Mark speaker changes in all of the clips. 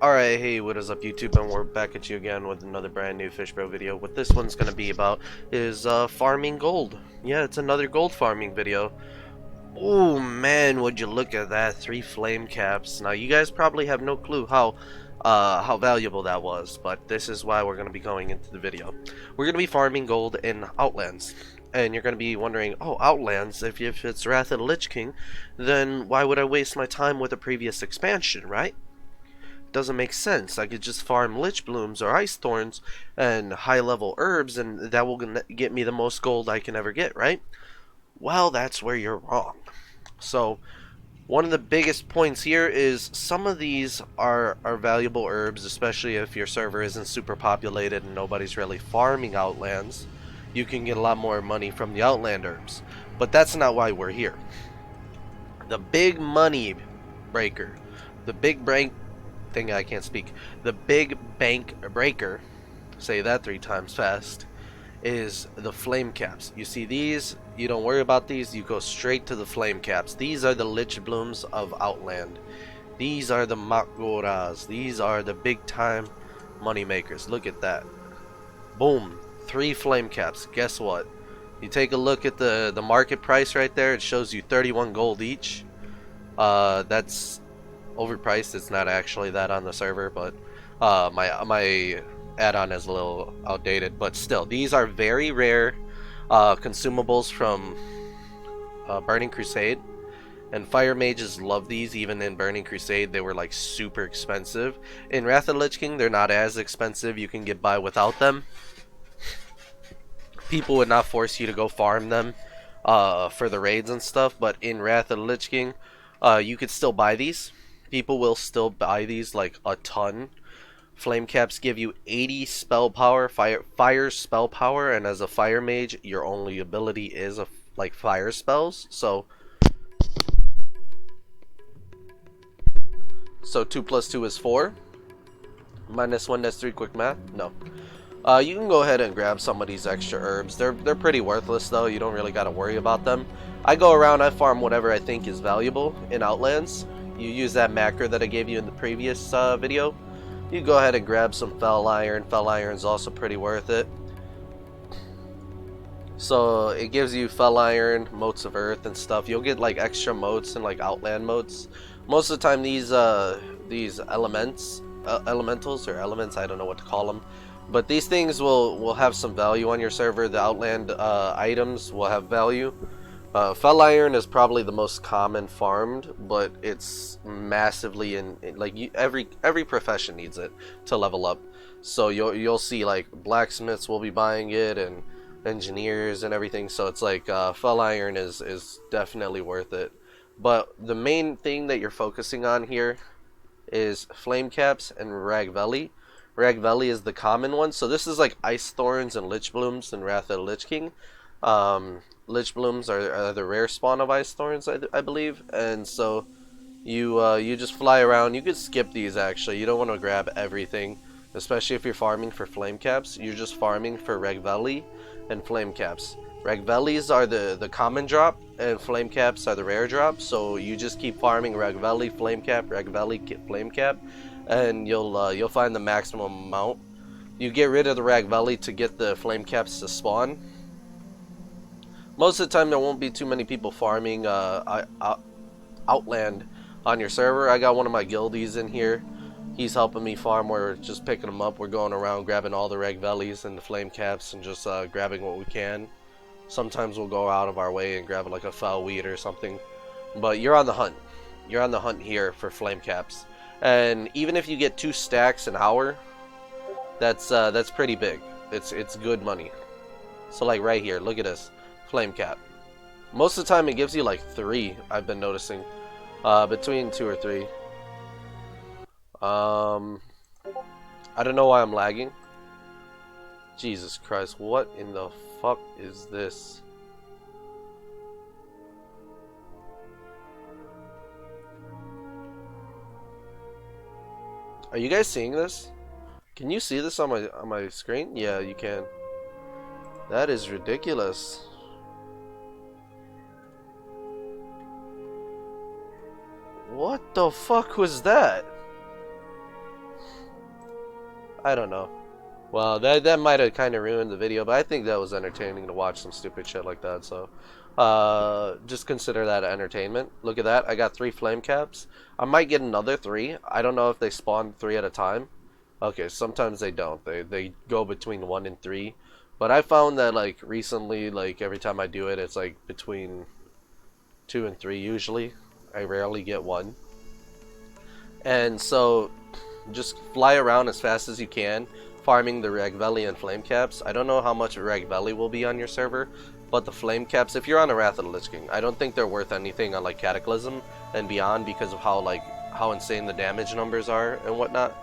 Speaker 1: Alright, hey, what is up YouTube, and we're back at you again with another brand new Fishbro video. What this one's gonna be about is farming gold. Yeah, it's another gold farming video. Oh man, would you look at that, 3 flame caps. Now you guys probably have no clue how valuable that was, but this is why we're gonna be going into the video. We're gonna be farming gold in Outlands. And you're gonna be wondering, oh, Outlands, if it's Wrath of the Lich King, then why would I waste my time with a previous expansion, right? Doesn't make sense. I could just farm lich blooms or ice thorns and high level herbs, and that will get me the most gold I can ever get, right? Well, that's where you're wrong. So one of the biggest points here is some of these are valuable herbs, especially if your server isn't super populated and nobody's really farming Outlands. You can get a lot more money from the Outland herbs. But that's not why we're here. The big money breaker, the big break thing I can't speak. The big bank breaker, say that 3 times fast, is the flame caps. You see these, you don't worry about these, you go straight to the flame caps. These are the lich blooms of Outland. These are the Makgoras. These are the big time money makers. Look at that. Boom. 3 flame caps. Guess what? You take a look at the market price right there, it shows you 31 gold each. That's overpriced. It's not actually that on the server, but my add-on is a little outdated. But still, these are very rare consumables from Burning Crusade, and fire mages love these. Even in Burning Crusade, they were like super expensive. In Wrath of the Lich King, they're not as expensive. You can get by without them. People would not force you to go farm them for the raids and stuff, but in Wrath of the Lich King, you could still buy these. People will still buy these like a ton. Flame caps give you 80 spell power, fire spell power, and as a fire mage, your only ability is like fire spells. So 2 plus 2 is 4. Minus 1, that's 3. Quick math. No. You can go ahead and grab some of these extra herbs. They're pretty worthless though. You don't really got to worry about them. I go around, I farm whatever I think is valuable in Outlands. You use that macro that I gave you in the previous video. You go ahead and grab some fel iron. Fel iron is also pretty worth it. So it gives you fel iron, motes of earth, and stuff. You'll get like extra motes and like Outland motes. Most of the time, these elementals or elements, I don't know what to call them. But these things will have some value on your server. The Outland items will have value. Fel iron is probably the most common farmed, but it's massively every profession needs it to level up. So you'll see like blacksmiths will be buying it, and engineers and everything. So it's like fel iron is definitely worth it. But the main thing that you're focusing on here is flame caps and ragveli. Ragveli is the common one. So this is like ice thorns and lich blooms in Wrath of the Lich King. Lich blooms are the rare spawn of ice thorns, I believe, and so you just fly around. You could skip these actually. You don't want to grab everything, especially if you're farming for flame caps. You're just farming for Ragveli and flame caps. Ragvelis are the common drop, and flame caps are the rare drop. So you just keep farming Ragveli, flame cap, Ragveli, flame cap, and you'll find the maximum amount. You get rid of the Ragveli to get the flame caps to spawn. Most of the time, there won't be too many people farming Outland on your server. I got one of my guildies in here. He's helping me farm. We're just picking them up. We're going around grabbing all the Ragvelis and the flame caps and just grabbing what we can. Sometimes we'll go out of our way and grab like a foul weed or something. But you're on the hunt. You're on the hunt here for flame caps. And even if you get 2 stacks an hour, that's pretty big. It's good money. So like right here, look at this. Flame cap. Most of the time it gives you like 3, I've been noticing. Between 2 or 3. I don't know why I'm lagging. Jesus Christ, what in the fuck is this? Are you guys seeing this? Can you see this on my screen? Yeah, you can. That is ridiculous. What the fuck was that? I don't know. Well, that might have kind of ruined the video, but I think that was entertaining to watch some stupid shit like that. So, just consider that entertainment. Look at that. I got 3 flame caps. I might get another 3. I don't know if they spawn 3 at a time. Okay, sometimes they don't. They go between 1 and 3. But I found that like recently, like every time I do it, it's like between 2 and 3 usually. I rarely get 1. And so just fly around as fast as you can, farming the Ragvelli and Flame Caps. I don't know how much Ragvelli will be on your server, but the Flame Caps, if you're on a Wrath of the Lich King, I don't think they're worth anything on like Cataclysm and beyond because of how insane the damage numbers are and whatnot.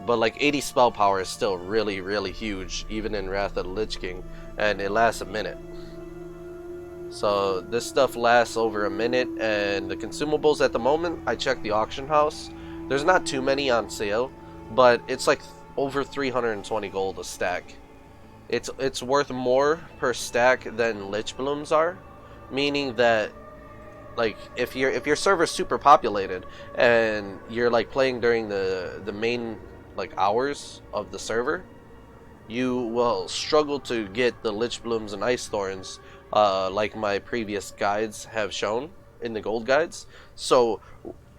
Speaker 1: But like 80 spell power is still really, really huge, even in Wrath of the Lich King, and it lasts a minute. So this stuff lasts over a minute, and the consumables at the moment, I checked the auction house. There's not too many on sale, but it's like over 320 gold a stack. It's worth more per stack than Lich Blooms are, meaning that like if your server's super populated and you're like playing during the main like hours of the server, you will struggle to get the Lich Blooms and Ice Thorns like my previous guides have shown in the gold guides. So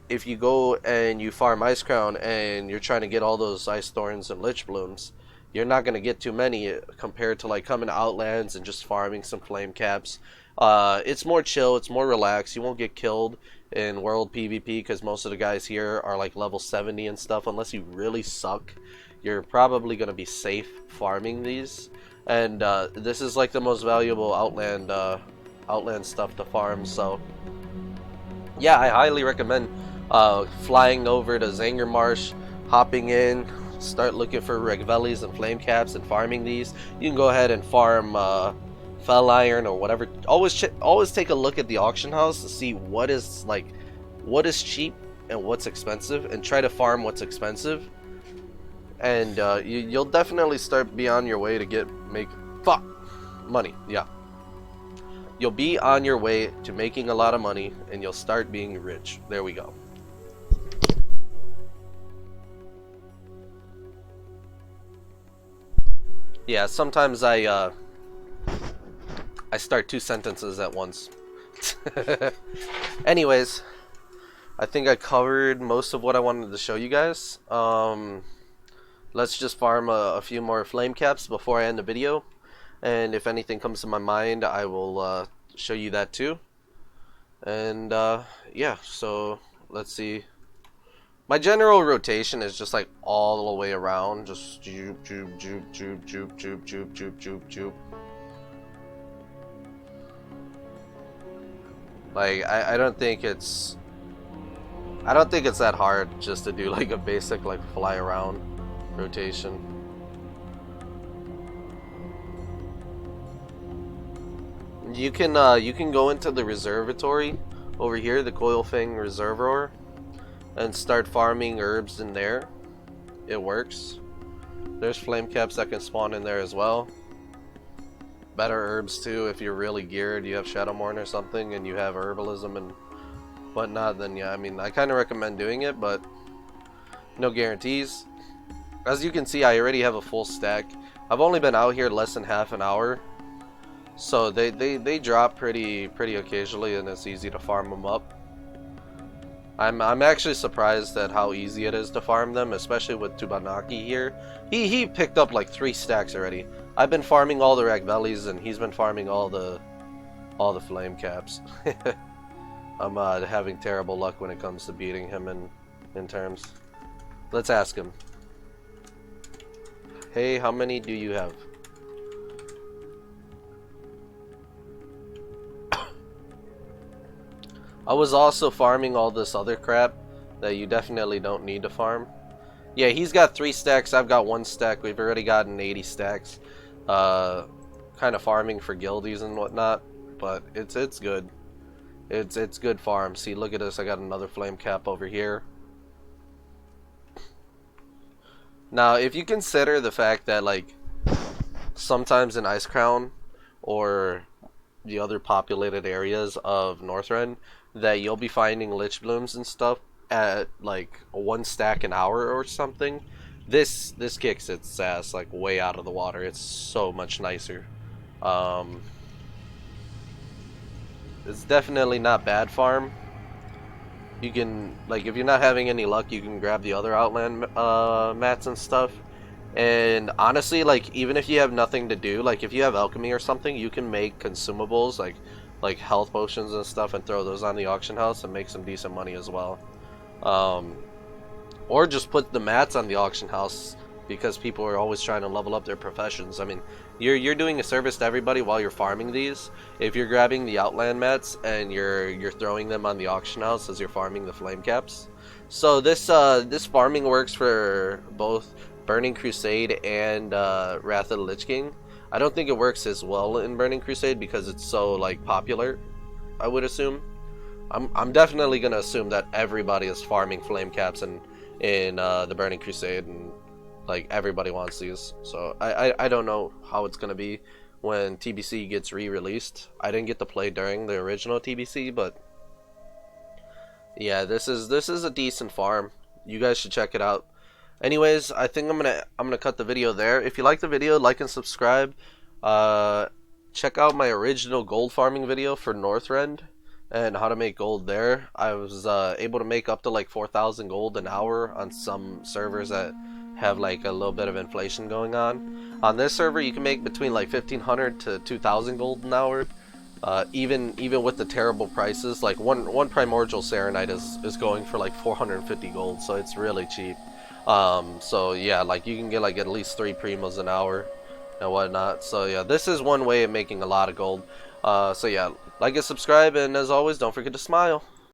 Speaker 1: if you go and you farm Ice Crown and you're trying to get all those Ice Thorns and Lich Blooms, you're not going to get too many compared to like coming to Outlands and just farming some Flame Caps. It's more chill, it's more relaxed. You won't get killed in World PvP because most of the guys here are like level 70 and stuff. Unless you really suck, you're probably going to be safe farming these. And this is like the most valuable Outland stuff to farm. So yeah, I highly recommend flying over to Zangermarsh, hopping in, start looking for Ragvellis and Flame Caps and farming these. You can go ahead and farm Fell Iron or whatever. Always take a look at the auction house to see what is cheap and what's expensive, and try to farm what's expensive. And you'll definitely start be on your way to make money. Yeah, you'll be on your way to making a lot of money, and you'll start being rich. There we go. Yeah, sometimes I start 2 sentences at once. Anyways, I think I covered most of what I wanted to show you guys. Let's just farm a few more flame caps before I end the video, and if anything comes to my mind, I will show you that too. And yeah, so let's see. My general rotation is just like all the way around, just joop, joop, joop, joop, joop, joop, joop, joop, joop, joop. Like I don't think it's that hard just to do like a basic like fly around rotation. You can go into the reservatory over here, the Coilfang Reservoir, and start farming herbs in there. It works. There's flame caps that can spawn in there as well. Better herbs too if you're really geared, you have Shadowmourne or something and you have herbalism and whatnot, then yeah, I mean, I kind of recommend doing it, but no guarantees. As you can see, I already have a full stack. I've only been out here less than half an hour, so they drop pretty occasionally, and it's easy to farm them up. I'm actually surprised at how easy it is to farm them, especially with Tubanaki here. He picked up like 3 stacks already. I've been farming all the Ragvellis, and he's been farming all the flame caps. I'm having terrible luck when it comes to beating him in terms. Let's ask him. Hey, how many do you have? I was also farming all this other crap that you definitely don't need to farm. Yeah, he's got 3 stacks, I've got 1 stack. We've already gotten 80 stacks. Kind of farming for guildies and whatnot, but it's good. It's good farm. See, look at this. I got another flame cap over here. Now, if you consider the fact that like sometimes in Ice Crown or the other populated areas of Northrend that you'll be finding Lich Blooms and stuff at like 1 stack an hour or something, This kicks its ass like way out of the water. It's so much nicer. Um, it's definitely not bad farm. You can, like, if you're not having any luck, you can grab the other Outland mats and stuff. And honestly, like, even if you have nothing to do, like, if you have alchemy or something, you can make consumables, like health potions and stuff, and throw those on the auction house and make some decent money as well. Um, or just put the mats on the auction house, because people are always trying to level up their professions. I mean, you're doing a service to everybody while you're farming these. If you're grabbing the Outland mats and you're throwing them on the auction house as you're farming the flame caps. So this farming works for both Burning Crusade and Wrath of the Lich King. I don't think it works as well in Burning Crusade because it's so like popular, I would assume. I'm definitely gonna assume that everybody is farming flame caps in the Burning Crusade, and like everybody wants these. So I don't know how it's gonna be when TBC gets re-released. I didn't get to play during the original TBC, but yeah, this is a decent farm. You guys should check it out. Anyways, I think I'm gonna cut the video there. If you like the video, like and subscribe. Check out my original gold farming video for Northrend and how to make gold there. I was able to make up to like 4,000 gold an hour on some servers that have like a little bit of inflation going on. On this server, you can make between like 1,500 to 2,000 gold an hour. Even with the terrible prices, like one primordial serenite is going for like 450 gold, so it's really cheap. So yeah, like you can get like at least 3 primos an hour and whatnot. So yeah, this is one way of making a lot of gold. So yeah, like and subscribe, and as always, don't forget to smile.